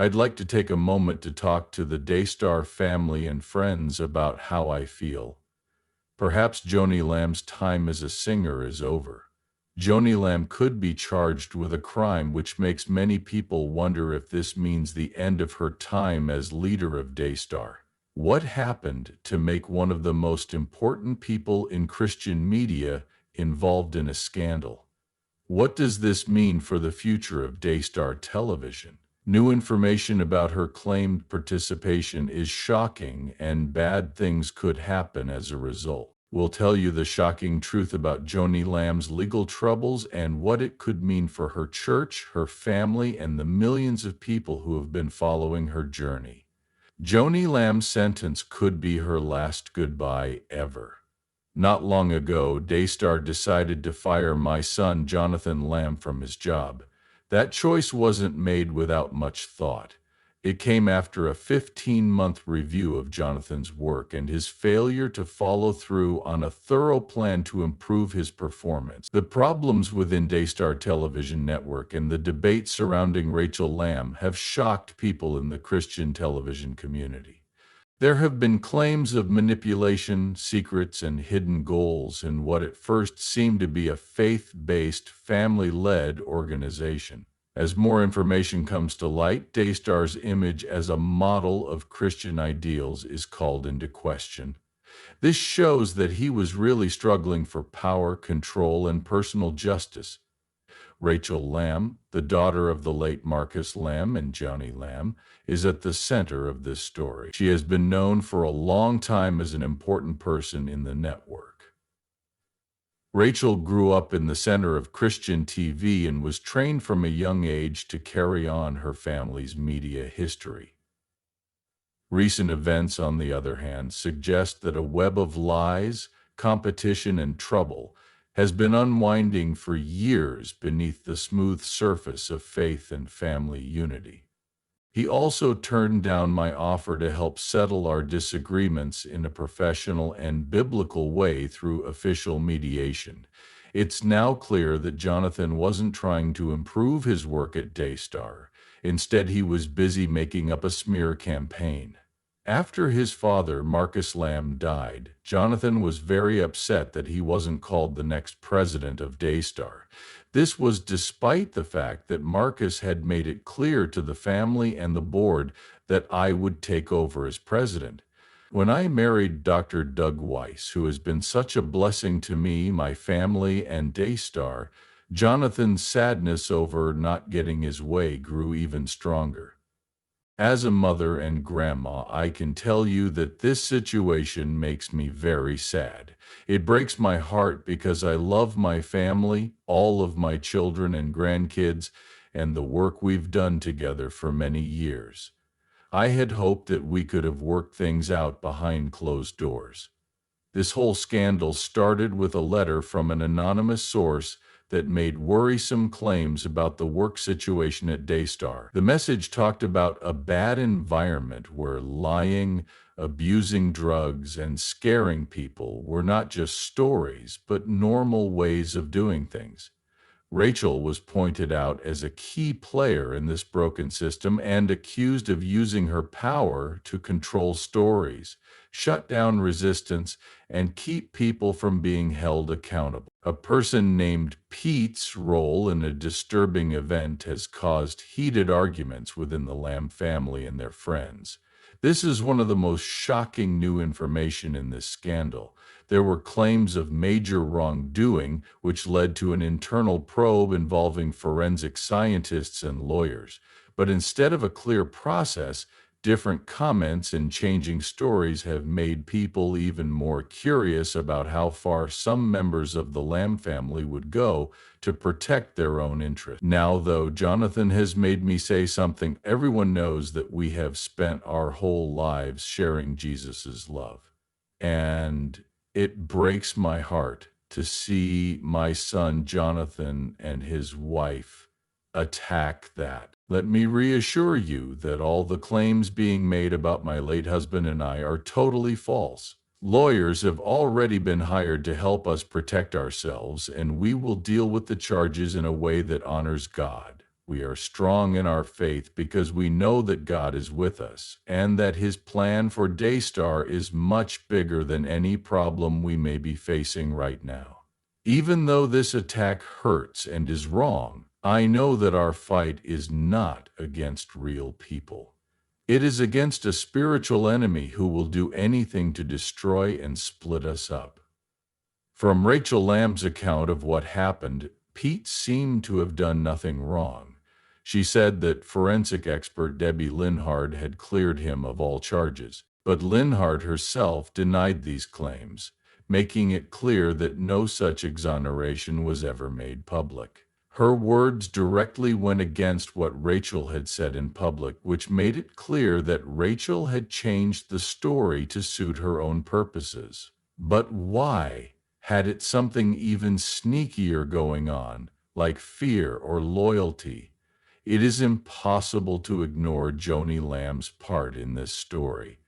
I'd like to take a moment to talk to the Daystar family and friends about how I feel. Perhaps Joni Lamb's time as a singer is over. Joni Lamb could be charged with a crime which makes many people wonder if this means the end of her time as leader of Daystar. What happened to make one of the most important people in Christian media involved in a scandal? What does this mean for the future of Daystar Television? New information about her claimed participation is shocking, and bad things could happen as a result. We'll tell you the shocking truth about Joni Lamb's legal troubles and what it could mean for her church, her family, and the millions of people who have been following her journey. Joni Lamb's sentence could be her last goodbye ever. Not long ago, Daystar decided to fire my son Jonathan Lamb from his job. That choice wasn't made without much thought. It came after a 15-month review of Jonathan's work and his failure to follow through on a thorough plan to improve his performance. The problems within Daystar Television Network and the debate surrounding Rachel Lamb have shocked people in the Christian television community. There have been claims of manipulation, secrets, and hidden goals in what at first seemed to be a faith-based, family-led organization. As more information comes to light, Daystar's image as a model of Christian ideals is called into question. This shows that he was really struggling for power, control, and personal justice. Rachel Lamb, the daughter of the late Marcus Lamb and Joni Lamb, is at the center of this story. She has been known for a long time as an important person in the network. Rachel grew up in the center of Christian TV and was trained from a young age to carry on her family's media history. Recent events, on the other hand, suggest that a web of lies, competition, and trouble has been unwinding for years beneath the smooth surface of faith and family unity. He also turned down my offer to help settle our disagreements in a professional and biblical way through official mediation. It's now clear that Jonathan wasn't trying to improve his work at Daystar. Instead, he was busy making up a smear campaign. After his father, Marcus Lamb, died, Jonathan was very upset that he wasn't called the next president of Daystar. This was despite the fact that Marcus had made it clear to the family and the board that I would take over as president. When I married Dr. Doug Weiss, who has been such a blessing to me, my family, and Daystar, Jonathan's sadness over not getting his way grew even stronger. As a mother and grandma, I can tell you that this situation makes me very sad. It breaks my heart because I love my family, all of my children and grandkids, and the work we've done together for many years. I had hoped that we could have worked things out behind closed doors. This whole scandal started with a letter from an anonymous source that made worrisome claims about the work situation at Daystar. The message talked about a bad environment where lying, abusing drugs, and scaring people were not just stories, but normal ways of doing things. Rachel was pointed out as a key player in this broken system and accused of using her power to control stories, shut down resistance, and keep people from being held accountable. A person named Pete's role in a disturbing event has caused heated arguments within the Lamb family and their friends. This is one of the most shocking new information in this scandal. There were claims of major wrongdoing, which led to an internal probe involving forensic scientists and lawyers. But instead of a clear process, different comments and changing stories have made people even more curious about how far some members of the Lamb family would go to protect their own interests. Now, though, Jonathan has made me say something. Everyone knows that we have spent our whole lives sharing Jesus' love. And it breaks my heart to see my son Jonathan and his wife attack that. Let me reassure you that all the claims being made about my late husband and I are totally false. Lawyers have already been hired to help us protect ourselves, and we will deal with the charges in a way that honors God. We are strong in our faith because we know that God is with us and that His plan for Daystar is much bigger than any problem we may be facing right now. Even though this attack hurts and is wrong, I know that our fight is not against real people. It is against a spiritual enemy who will do anything to destroy and split us up. From Rachel Lamb's account of what happened, Pete seemed to have done nothing wrong. She said that forensic expert Debbie Linhard had cleared him of all charges, but Linhard herself denied these claims, making it clear that no such exoneration was ever made public. Her words directly went against what Rachel had said in public, which made it clear that Rachel had changed the story to suit her own purposes. But why? Had it something even sneakier going on, like fear or loyalty? It is impossible to ignore Joni Lamb's part in this story.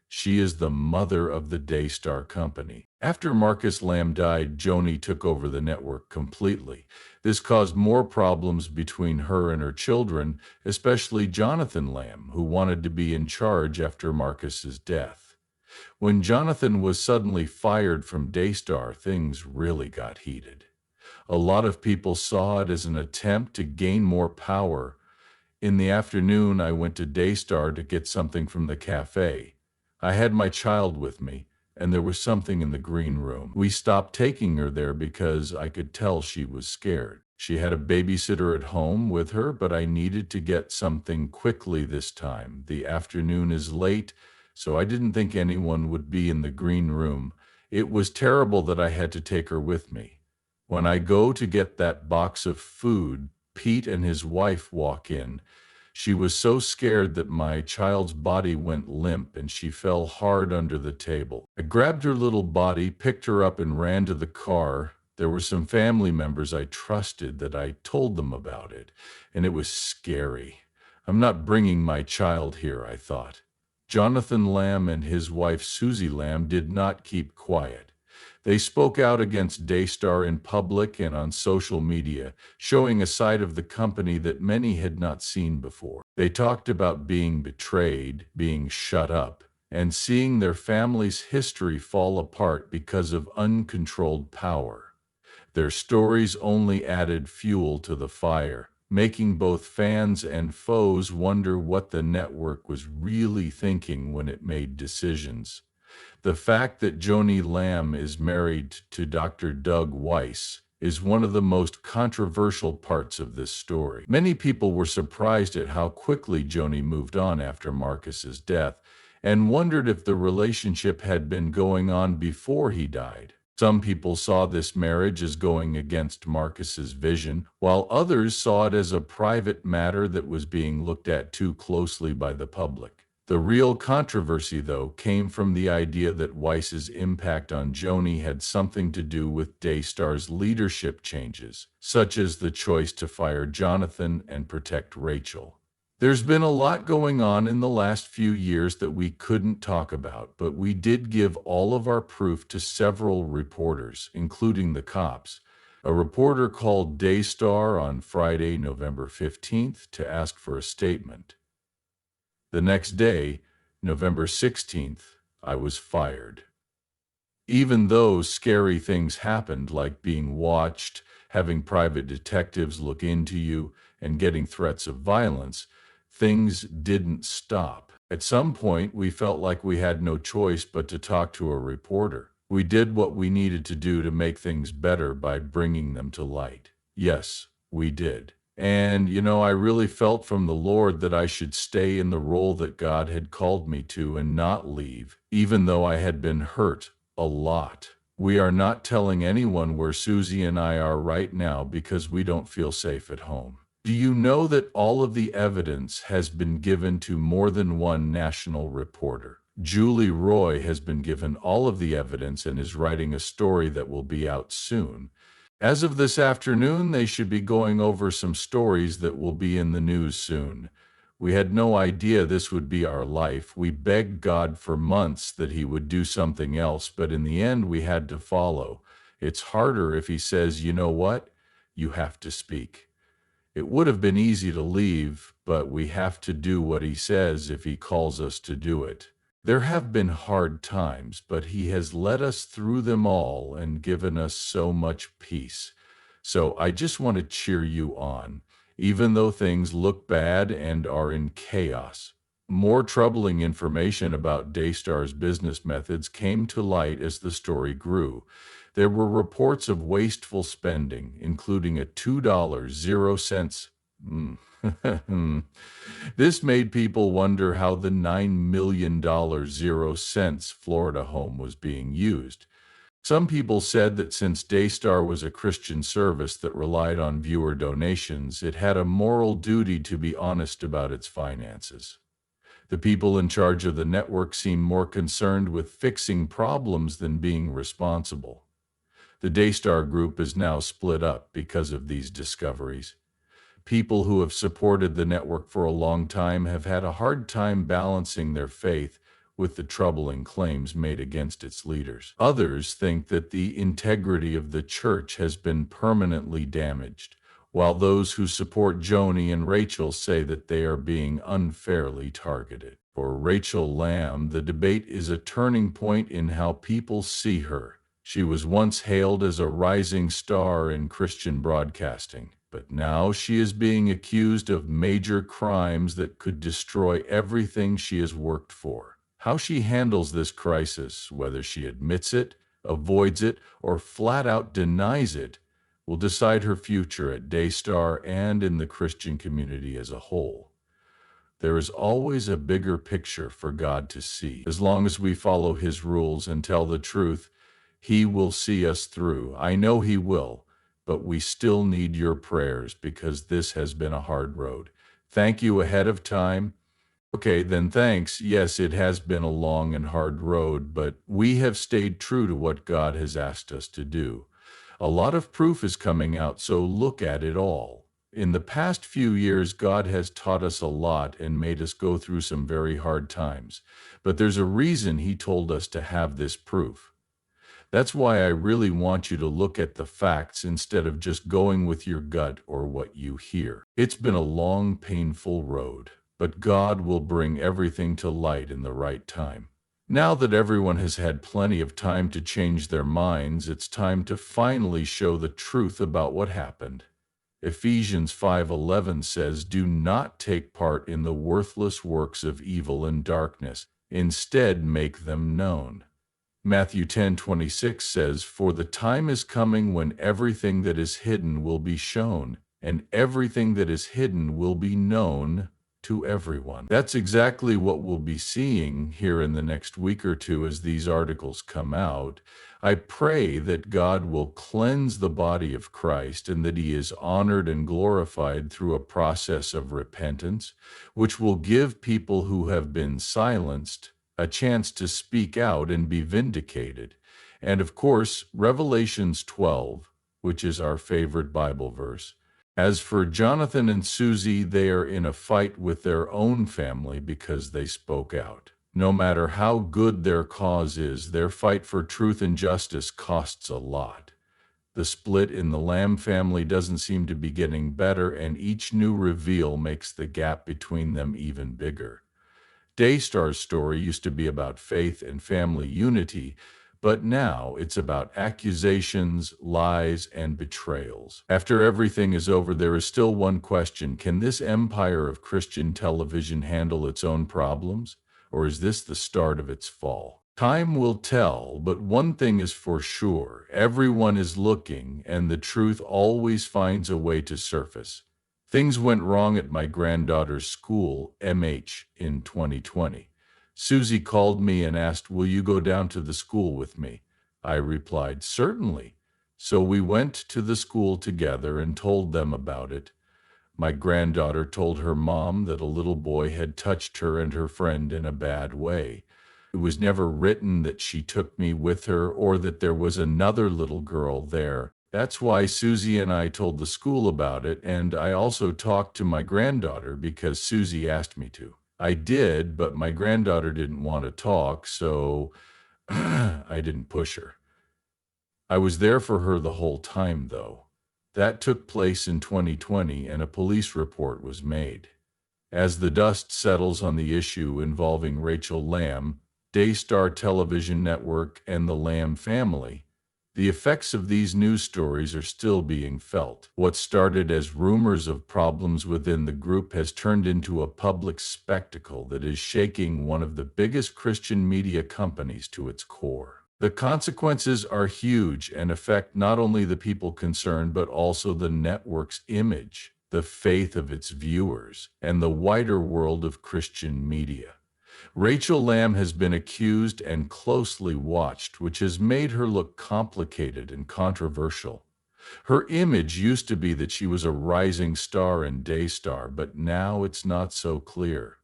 She is the mother of the Daystar Company. After Marcus Lamb died, Joni took over the network completely. This caused more problems between her and her children, especially Jonathan Lamb, who wanted to be in charge after Marcus's death. When Jonathan was suddenly fired from Daystar, things really got heated. A lot of people saw it as an attempt to gain more power. In the afternoon, I went to Daystar to get something from the cafe. I had my child with me, and there was something in the green room. We stopped taking her there because I could tell she was scared. She had a babysitter at home with her, but I needed to get something quickly this time. The afternoon is late, so I didn't think anyone would be in the green room. It was terrible that I had to take her with me. When I go to get that box of food, Pete and his wife walk in. She was so scared that my child's body went limp and she fell hard under the table. I grabbed her little body, picked her up, and ran to the car. There were some family members I trusted that I told them about it, and it was scary. I'm not bringing my child here, I thought. Jonathan Lamb and his wife Susie Lamb did not keep quiet. They spoke out against Daystar in public and on social media, showing a side of the company that many had not seen before. They talked about being betrayed, being shut up, and seeing their family's history fall apart because of uncontrolled power. Their stories only added fuel to the fire, making both fans and foes wonder what the network was really thinking when it made decisions. The fact that Joni Lamb is married to Dr. Doug Weiss is one of the most controversial parts of this story. Many people were surprised at how quickly Joni moved on after Marcus's death and wondered if the relationship had been going on before he died. Some people saw this marriage as going against Marcus's vision, while others saw it as a private matter that was being looked at too closely by the public. The real controversy, though, came from the idea that Weiss's impact on Joni had something to do with Daystar's leadership changes, such as the choice to fire Jonathan and protect Rachel. There's been a lot going on in the last few years that we couldn't talk about, but we did give all of our proof to several reporters, including the cops. A reporter called Daystar on Friday, November 15th, to ask for a statement. The next day, November 16th, I was fired. Even though scary things happened, like being watched, having private detectives look into you, and getting threats of violence, things didn't stop. At some point, we felt like we had no choice but to talk to a reporter. We did what we needed to do to make things better by bringing them to light. Yes, we did. And, I really felt from the Lord that I should stay in the role that God had called me to and not leave, even though I had been hurt a lot. We are not telling anyone where Susie and I are right now because we don't feel safe at home. Do you know that all of the evidence has been given to more than one national reporter? Julie Roy has been given all of the evidence and is writing a story that will be out soon. As of this afternoon, they should be going over some stories that will be in the news soon. We had no idea this would be our life. We begged God for months that He would do something else, but in the end, we had to follow. It's harder if He says, you know what? You have to speak. It would have been easy to leave, but we have to do what he says if he calls us to do it. There have been hard times, but he has led us through them all and given us so much peace. So I just want to cheer you on, even though things look bad and are in chaos. More troubling information about Daystar's business methods came to light as the story grew. There were reports of wasteful spending, including a $2.00. This made people wonder how the $9 million Florida home was being used. Some people said that since Daystar was a Christian service that relied on viewer donations, it had a moral duty to be honest about its finances. The people in charge of the network seemed more concerned with fixing problems than being responsible. The Daystar Group is now split up because of these discoveries. People who have supported the network for a long time have had a hard time balancing their faith with the troubling claims made against its leaders. Others think that the integrity of the church has been permanently damaged, while those who support Joni and Rachel say that they are being unfairly targeted. For Rachel Lamb, the debate is a turning point in how people see her. She was once hailed as a rising star in Christian broadcasting, but now she is being accused of major crimes that could destroy everything she has worked for. How she handles this crisis, whether she admits it, avoids it, or flat out denies it, will decide her future at Daystar and in the Christian community as a whole. There is always a bigger picture for God to see. As long as we follow his rules and tell the truth, he will see us through. I know he will, but we still need your prayers because this has been a hard road. Thank you ahead of time. Okay, then thanks. Yes, it has been a long and hard road, but we have stayed true to what God has asked us to do. A lot of proof is coming out, so look at it all. In the past few years, God has taught us a lot and made us go through some very hard times. But there's a reason he told us to have this proof. That's why I really want you to look at the facts instead of just going with your gut or what you hear. It's been a long, painful road, but God will bring everything to light in the right time. Now that everyone has had plenty of time to change their minds, it's time to finally show the truth about what happened. Ephesians 5:11 says, "Do not take part in the worthless works of evil and darkness. Instead, make them known." Matthew 10:26 says, "For the time is coming when everything that is hidden will be shown, and everything that is hidden will be known to everyone." That's exactly what we'll be seeing here in the next week or two as these articles come out. I pray that God will cleanse the body of Christ and that he is honored and glorified through a process of repentance, which will give people who have been silenced a chance to speak out and be vindicated. And of course, Revelations 12, which is our favorite Bible verse. As for Jonathan and Susie, they are in a fight with their own family because they spoke out. No matter how good their cause is, their fight for truth and justice costs a lot. The split in the Lamb family doesn't seem to be getting better, and each new reveal makes the gap between them even bigger. Daystar's story used to be about faith and family unity, but now it's about accusations, lies, and betrayals. After everything is over, there is still one question. Can this empire of Christian television handle its own problems, or is this the start of its fall? Time will tell, but one thing is for sure. Everyone is looking, and the truth always finds a way to surface. Things went wrong at my granddaughter's school, MH, in 2020. Susie called me and asked, "Will you go down to the school with me?" I replied, "Certainly." So we went to the school together and told them about it. My granddaughter told her mom that a little boy had touched her and her friend in a bad way. It was never written that she took me with her or that there was another little girl there. That's why Susie and I told the school about it, and I also talked to my granddaughter because Susie asked me to. I did, but my granddaughter didn't want to talk, so I didn't push her. I was there for her the whole time, though. That took place in 2020, and a police report was made. As the dust settles on the issue involving Rachel Lamb, Daystar Television Network, and the Lamb family, the effects of these news stories are still being felt. What started as rumors of problems within the group has turned into a public spectacle that is shaking one of the biggest Christian media companies to its core. The consequences are huge and affect not only the people concerned, but also the network's image, the faith of its viewers, and the wider world of Christian media. Rachel Lamb has been accused and closely watched, which has made her look complicated and controversial. Her image used to be that she was a rising star in Daystar, but now it's not so clear.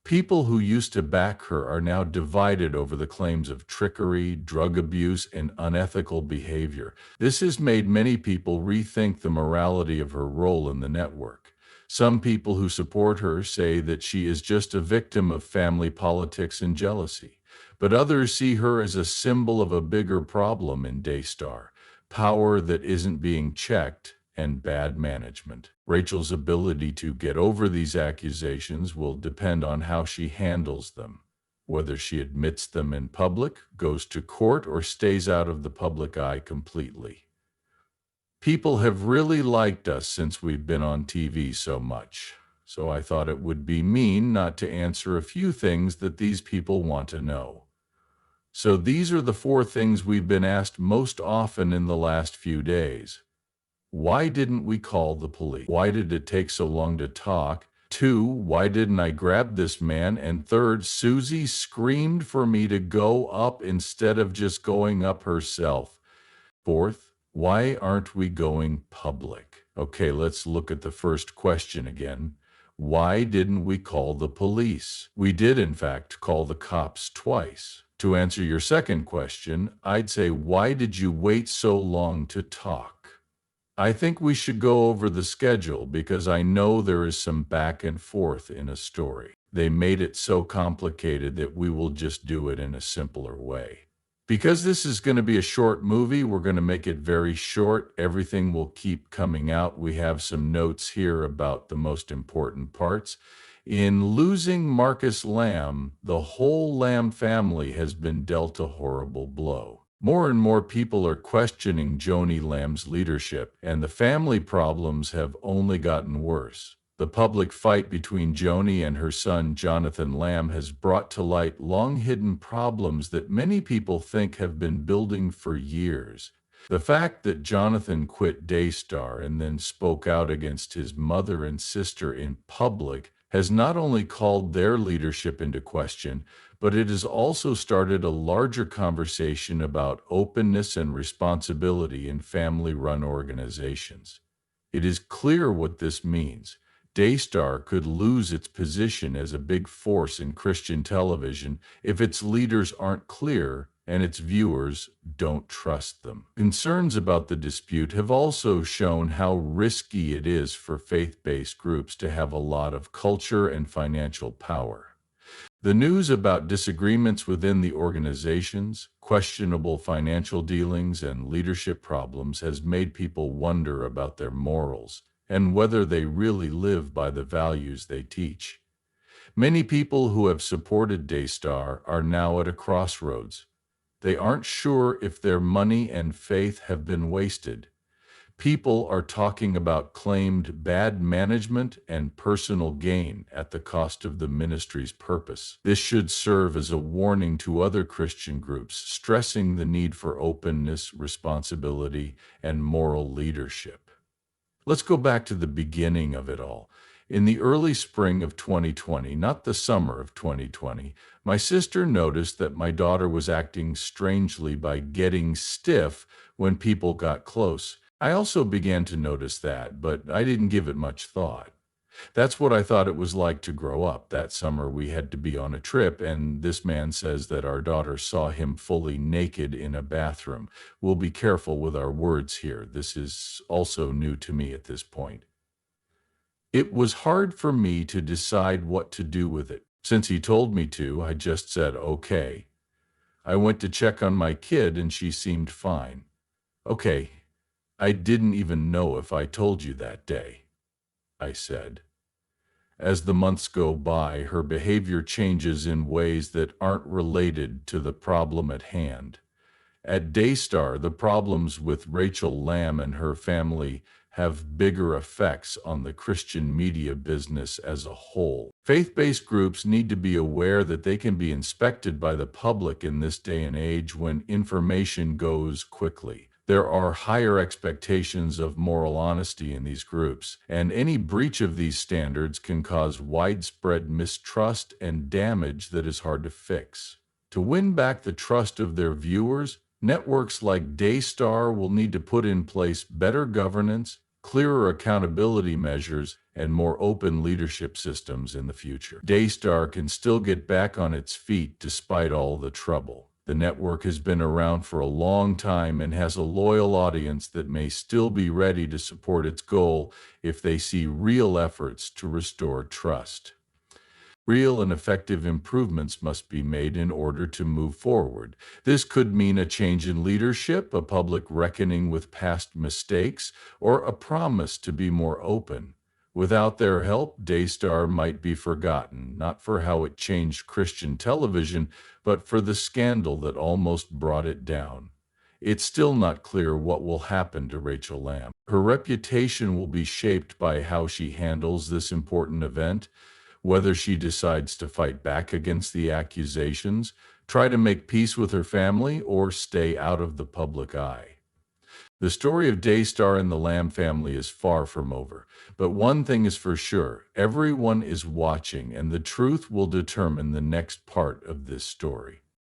People who used to back her are now divided over the claims of trickery, drug abuse, and unethical behavior. This has made many people rethink the morality of her role in the network. Some people who support her say that she is just a victim of family politics and jealousy, but others see her as a symbol of a bigger problem in Daystar: power that isn't being checked and bad management. Rachel's ability to get over these accusations will depend on how she handles them, whether she admits them in public, goes to court, or stays out of the public eye completely. People have really liked us since we've been on TV so much, so I thought it would be mean not to answer a few things that these people want to know. So these are the 4 things we've been asked most often in the last few days. Why didn't we call the police? Why did it take so long to talk? 2, why didn't I grab this man? And 3rd, Susie screamed for me to go up instead of just going up herself. 4th, why aren't we going public? Okay, let's look at the first question again. Why didn't we call the police? We did, in fact, call the cops twice. To answer your second question, I'd say, why did you wait so long to talk? I think we should go over the schedule because I know there is some back and forth in a story. They made it so complicated that we will just do it in a simpler way. Because this is going to be a short movie, we're going to make it very short. Everything will keep coming out. We have some notes here about the most important parts. In losing Marcus Lamb, the whole Lamb family has been dealt a horrible blow. More and more people are questioning Joni Lamb's leadership, and the family problems have only gotten worse. The public fight between Joni and her son Jonathan Lamb has brought to light long-hidden problems that many people think have been building for years. The fact that Jonathan quit Daystar and then spoke out against his mother and sister in public has not only called their leadership into question, but it has also started a larger conversation about openness and responsibility in family-run organizations. It is clear what this means. Daystar could lose its position as a big force in Christian television if its leaders aren't clear and its viewers don't trust them. Concerns about the dispute have also shown how risky it is for faith-based groups to have a lot of culture and financial power. The news about disagreements within the organizations, questionable financial dealings, and leadership problems has made people wonder about their morals and whether they really live by the values they teach. Many people who have supported Daystar are now at a crossroads. They aren't sure if their money and faith have been wasted. People are talking about claimed bad management and personal gain at the cost of the ministry's purpose. This should serve as a warning to other Christian groups, stressing the need for openness, responsibility, and moral leadership. Let's go back to the beginning of it all. In the early spring of 2020, not the summer of 2020, my sister noticed that my daughter was acting strangely by getting stiff when people got close. I also began to notice that, but I didn't give it much thought. That's what I thought it was like to grow up. That summer we had to be on a trip, and this man says that our daughter saw him fully naked in a bathroom. We'll be careful with our words here. This is also new to me at this point. It was hard for me to decide what to do with it. Since he told me to, I just said, okay. I went to check on my kid, and she seemed fine. Okay, I didn't even know if I told you that day, I said. As the months go by, her behavior changes in ways that aren't related to the problem at hand. At Daystar, the problems with Rachel Lamb and her family have bigger effects on the Christian media business as a whole. Faith-based groups need to be aware that they can be inspected by the public in this day and age when information goes quickly. There are higher expectations of moral honesty in these groups, and any breach of these standards can cause widespread mistrust and damage that is hard to fix. To win back the trust of their viewers, networks like Daystar will need to put in place better governance, clearer accountability measures, and more open leadership systems in the future. Daystar can still get back on its feet despite all the trouble. The network has been around for a long time and has a loyal audience that may still be ready to support its goal if they see real efforts to restore trust. Real and effective improvements must be made in order to move forward. This could mean a change in leadership, a public reckoning with past mistakes, or a promise to be more open. Without their help, Daystar might be forgotten, not for how it changed Christian television, but for the scandal that almost brought it down. It's still not clear what will happen to Rachel Lamb. Her reputation will be shaped by how she handles this important event, whether she decides to fight back against the accusations, try to make peace with her family, or stay out of the public eye. The story of Daystar and the Lamb family is far from over, but one thing is for sure, everyone is watching, and the truth will determine the next part of this story.